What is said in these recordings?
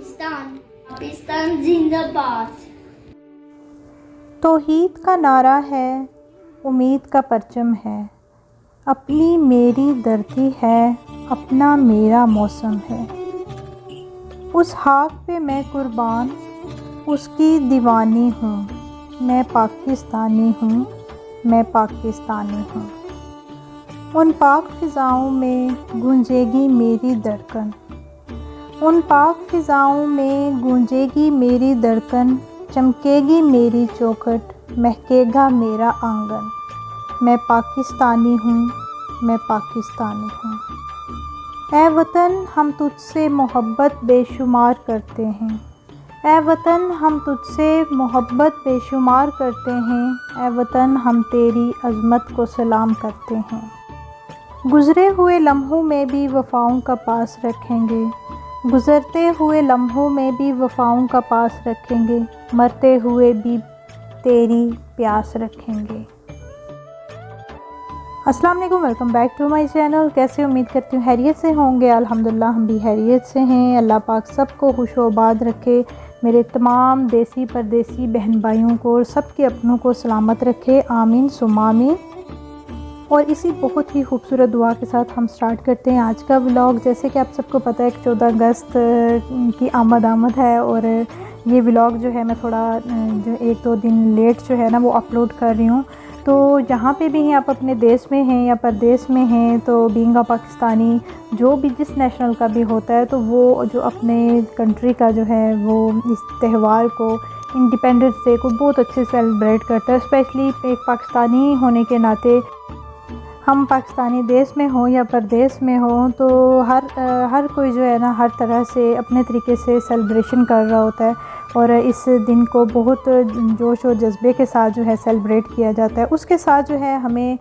पाकिस्तान पाकिस्तान जिंदाबाद। तौहीद का नारा है, उम्मीद का परचम है, अपनी मेरी धरती है, अपना मेरा मौसम है। उस खाक पे मैं कुर्बान, उसकी दीवानी हूँ। मैं पाकिस्तानी हूँ, मैं पाकिस्तानी हूँ। उन पाक फ़िज़ाओं में गूंजेगी मेरी धड़कन, उन पाक फ़िज़ाओं में गूंजेगी मेरी धड़कन, चमकेगी मेरी चौखट, महकेगा मेरा आंगन। मैं पाकिस्तानी हूँ, मैं पाकिस्तानी हूँ। ऐ वतन हम तुझसे मोहब्बत बेशुमार करते हैं, ऐ वतन हम तुझसे मोहब्बत बेशुमार करते हैं। ऐ वतन हम तेरी अज़मत को सलाम करते हैं। गुज़रे हुए लम्हों में भी वफ़ाओं का पास रखेंगे, गुज़रते हुए लम्हों में भी वफ़ाओं का पास रखेंगे, मरते हुए भी तेरी प्यास रखेंगे। अस्सलाम वालेकुम, welcome back to my channel. कैसे उम्मीद करती हूँ हैरियत से होंगे। अल्हम्दुलिल्लाह हम भी हैरियत से हैं। अल्लाह पाक सबको खुशोबाद रखे, मेरे तमाम देसी परदेसी बहन भाइयों को और सबके अपनों को सलामत रखे, आमीन सुम्मा आमीन। और इसी बहुत ही खूबसूरत दुआ के साथ हम स्टार्ट करते हैं आज का व्लॉग। जैसे कि आप सबको पता है कि 14 अगस्त की आमद है और ये व्लॉग जो है मैं थोड़ा जो 1-2 दिन लेट जो है ना वो अपलोड कर रही हूँ। तो जहाँ पे भी हैं आप अपने देश में हैं या परदेश में हैं, तो बीइंग अ पाकिस्तानी जो भी जिस नेशनल का भी होता है तो वो जो अपने कंट्री का जो है वो इस त्यौहार को, इंडिपेंडेंस डे को बहुत अच्छे से सेलिब्रेट करता है। स्पेशली एक पाकिस्तानी होने के नाते हम पाकिस्तानी देश में हों या परदेश में हों तो हर कोई जो है ना हर तरह से अपने तरीके से सेलिब्रेशन कर रहा होता है और इस दिन को बहुत जोश और जज्बे के साथ जो है सेलिब्रेट किया जाता है। उसके साथ जो है हमें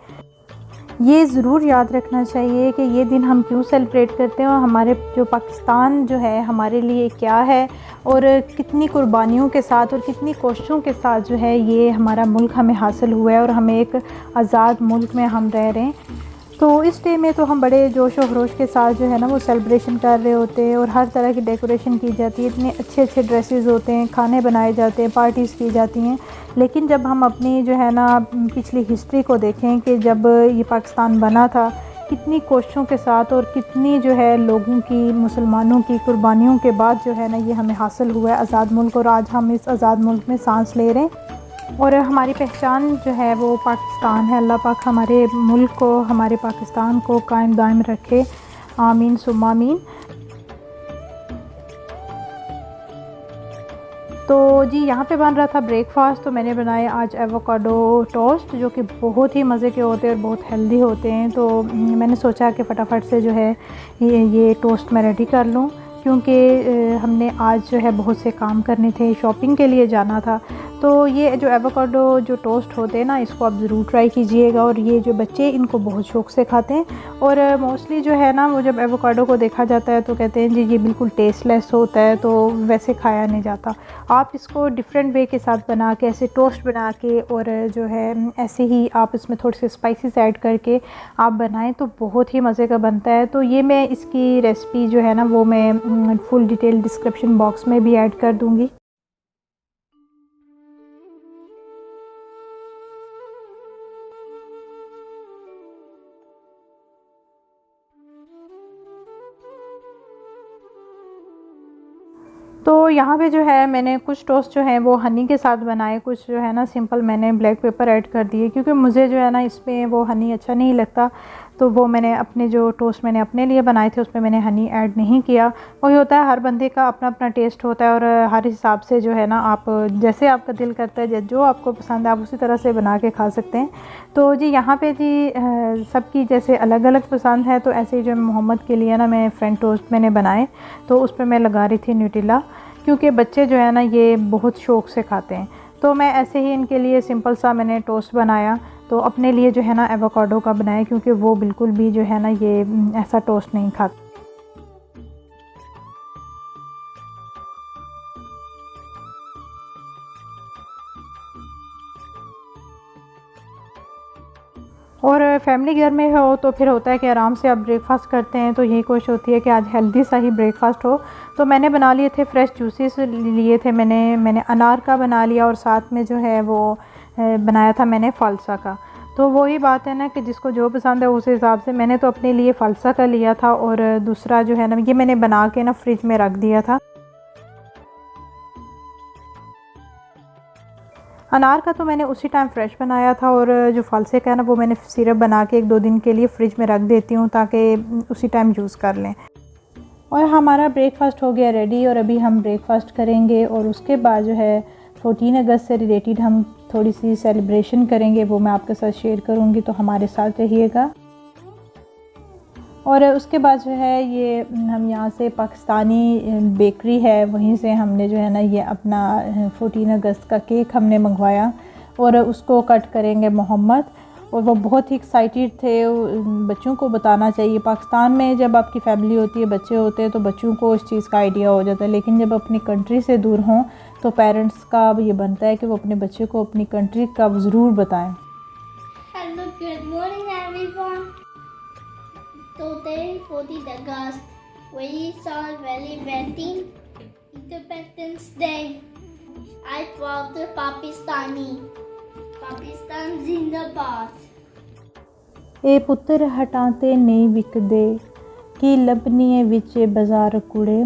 ये ज़रूर याद रखना चाहिए कि ये दिन हम क्यों सेलिब्रेट करते हैं और हमारे जो पाकिस्तान जो है हमारे लिए क्या है और कितनी कुर्बानियों के साथ और कितनी कोशिशों के साथ जो है ये हमारा मुल्क हमें हासिल हुआ है और हमें एक आज़ाद मुल्क में हम रह रहे हैं। तो इस डे में तो हम बड़े जोश और खरोश के साथ जो है ना वो सेलिब्रेशन कर रहे होते हैं और हर तरह की डेकोरेशन की जाती है, इतने अच्छे अच्छे ड्रेसेस होते हैं, खाने बनाए जाते हैं, पार्टीज़ की जाती हैं। लेकिन जब हम अपनी जो है ना पिछली हिस्ट्री को देखें कि जब ये पाकिस्तान बना था कितनी कोशिशों के साथ और कितनी जो है लोगों की, मुसलमानों की कुर्बानियों के बाद जो है ना ये हमें हासिल हुआ है आज़ाद मुल्क और आज हम इस आज़ाद मुल्क में सांस ले रहे हैं और हमारी पहचान जो है वो पाकिस्तान है। अल्लाह पाक हमारे मुल्क को, हमारे पाकिस्तान को कायम दायम रखे, आमीन सुम्मा आमीन। तो जी यहाँ पे बन रहा था ब्रेकफास्ट, तो मैंने बनाए आज एवोकाडो टोस्ट जो कि बहुत ही मज़े के होते हैं और बहुत हेल्दी होते हैं। तो मैंने सोचा कि फ़टाफट से जो है ये टोस्ट मैं रेडी कर लूँ क्योंकि हमने आज जो है बहुत से काम करने थे, शॉपिंग के लिए जाना था। तो ये जो एवोकाडो जो टोस्ट होते हैं ना इसको आप ज़रूर ट्राई कीजिएगा और ये जो बच्चे इनको बहुत शौक़ से खाते हैं और मोस्टली जो है ना वो जब एवोकाडो को देखा जाता है तो कहते हैं जी ये बिल्कुल टेस्टलेस होता है, तो वैसे खाया नहीं जाता। आप इसको डिफरेंट वे के साथ बना के, ऐसे टोस्ट बना के और जो है ऐसे ही आप इसमें थोड़े से स्पाइसेस ऐड करके आप बनाएं तो बहुत ही मज़े का बनता है। तो ये मैं इसकी रेसिपी जो है ना वो मैं फुल डिटेल डिस्क्रिप्शन बॉक्स में भी ऐड कर दूँगी। तो यहाँ पे जो है मैंने कुछ टोस्ट जो है वो हनी के साथ बनाए, कुछ जो है ना सिंपल मैंने ब्लैक पेपर ऐड कर दिए क्योंकि मुझे जो है ना इसमें वो हनी अच्छा नहीं लगता। तो वो मैंने अपने जो टोस्ट मैंने अपने लिए बनाए थे उसमें मैंने हनी ऐड नहीं किया। वही होता है, हर बंदे का अपना अपना टेस्ट होता है और हर हिसाब से जो है ना आप जैसे आपका दिल करता है, जो आपको पसंद है आप उसी तरह से बना के खा सकते हैं। तो जी यहाँ पे जी सबकी जैसे अलग अलग पसंद है, तो ऐसे ही जो मोहम्मद के लिए ना मैं फ्रेंच टोस्ट मैंने बनाए तो उस पर मैं लगा रही थी न्यूटेला क्योंकि बच्चे जो है ना ये बहुत शौक़ से खाते हैं। तो मैं ऐसे ही इनके लिए सिंपल सा मैंने टोस्ट बनाया, तो अपने लिए जो है ना एवोकाडो का बनाया क्योंकि वो बिल्कुल भी जो है ना ये ऐसा टोस्ट नहीं खाते। और और फैमिली घर में हो तो फिर होता है कि आराम से आप ब्रेकफास्ट करते हैं, तो यही कोशिश होती है कि आज हेल्दी सा ही ब्रेकफास्ट हो। तो मैंने बना लिए थे फ्रेश जूसेस लिए थे, मैंने अनार का बना लिया और साथ में जो है वो बनाया था मैंने फ़ालसा का। तो वही बात है ना कि जिसको जो पसंद है उस हिसाब से मैंने तो अपने लिए फ़ालसा का लिया था, और दूसरा जो है ना ये मैंने बना के ना फ्रिज में रख दिया था। अनार का तो मैंने उसी टाइम फ्रेश बनाया था, और जो फ़ालसे का है ना वो मैंने सिरप बना के 1-2 दिन के लिए फ्रिज में रख देती हूँ ताकि उसी टाइम यूज़ कर लें। और हमारा ब्रेकफास्ट हो गया रेडी, और अभी हम ब्रेकफास्ट करेंगे और उसके बाद जो है 14 अगस्त से रिलेटेड हम थोड़ी सी सेलिब्रेशन करेंगे, वो मैं आपके साथ शेयर करूँगी, तो हमारे साथ रहिएगा। और उसके बाद जो है ये हम यहाँ से पाकिस्तानी बेकरी है वहीं से हमने जो है ना ये अपना 14 अगस्त का केक हमने मंगवाया, और उसको कट करेंगे मोहम्मद। और वो बहुत ही एक्साइटेड थे। बच्चों को बताना चाहिए, पाकिस्तान में जब आपकी फ़ैमिली होती है, बच्चे होते हैं, तो बच्चों को इस चीज़ का आइडिया हो जाता है, लेकिन जब अपनी कंट्री से दूर हों तो पेरेंट्स का ये बनता है कि वो अपने बच्चे को अपनी कंट्री का ज़रूर बताएं। Hello, good morning everyone. Today 14th August, we celebrating Independence Day. I proud to Pakistani. Pakistan Zindabad. ए पुत्र हटाते नहीं विकदे कि लबनिए विचे बाज़ार कुड़े।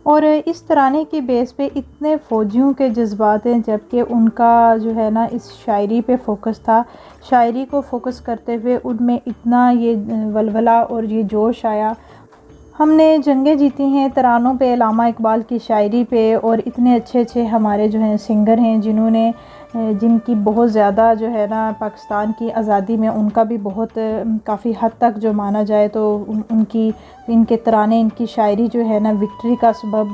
और इस तराने के बेस पे इतने फ़ौजियों के जज्बात हैं, जबकि उनका जो है ना इस शायरी पे फोकस था। शायरी को फोकस करते हुए उनमें इतना ये वलवला और ये जोश आया। हमने जंगें जीती हैं तरानों पे, अल्लामा इकबाल की शायरी पे, और इतने अच्छे अच्छे हमारे जो हैं सिंगर हैं जिन्होंने जिनकी बहुत ज़्यादा जो है ना पाकिस्तान की आज़ादी में उनका भी बहुत काफ़ी हद तक जो माना जाए तो उनकी इनके तराने, इनकी शायरी जो है ना विक्ट्री का सबब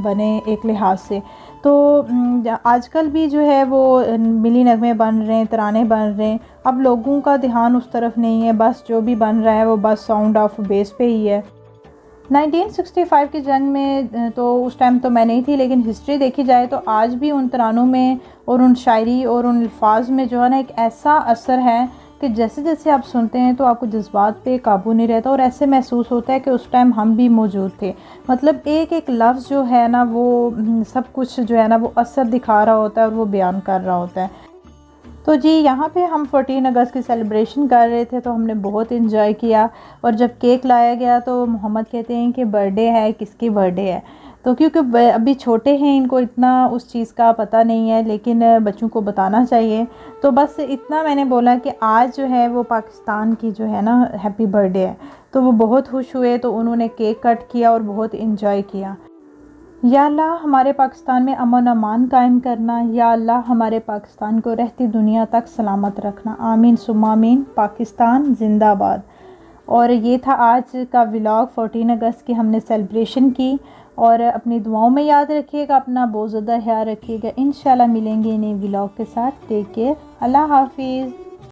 बने एक लिहाज से। तो आजकल भी जो है वो मिली नगमे बन रहे हैं, तराने बन रहे हैं। अब लोगों का ध्यान उस तरफ नहीं है, बस जो भी बन रहा है वो बस साउंड ऑफ बेस पे ही है। 1965 की जंग में तो उस टाइम तो मैं नहीं थी, लेकिन हिस्ट्री देखी जाए तो आज भी उन तरानों में और उन शायरी और उन अल्फाज में जो है ना एक ऐसा असर है कि जैसे जैसे आप सुनते हैं तो आपको जज्बात पे काबू नहीं रहता, और ऐसे महसूस होता है कि उस टाइम हम भी मौजूद थे। मतलब एक एक लफ्ज़ जो है ना वो सब कुछ जो है ना वो असर दिखा रहा होता है और वो बयान कर रहा होता है। तो जी यहाँ पे हम 14 अगस्त की सेलिब्रेशन कर रहे थे, तो हमने बहुत इन्जॉय किया। और जब केक लाया गया तो मोहम्मद कहते हैं कि बर्थडे है, किसकी बर्थडे है। तो क्योंकि अभी छोटे हैं, इनको इतना उस चीज़ का पता नहीं है, लेकिन बच्चों को बताना चाहिए। तो बस इतना मैंने बोला कि आज जो है वो पाकिस्तान की जो है ना हैप्पी बर्थडे है। तो वो बहुत खुश हुए, तो उन्होंने केक कट किया और बहुत इन्जॉय किया। या अल्लाह हमारे पाकिस्तान में अमन अमान कायम करना, या अल्लाह हमारे पाकिस्तान को रहती दुनिया तक सलामत रखना। आमीन सुम्मा आमीन। पाकिस्तान जिंदाबाद। और ये था आज का व्लॉग 14 अगस्त की हमने सेलिब्रेशन की। और अपनी दुआओं में याद रखिएगा, अपना बहुत ज़्यादा ख्याल रखिएगा। इंशाल्लाह मिलेंगे नए व्लॉग के साथ। टेक केयर, अल्लाह हाफिज़।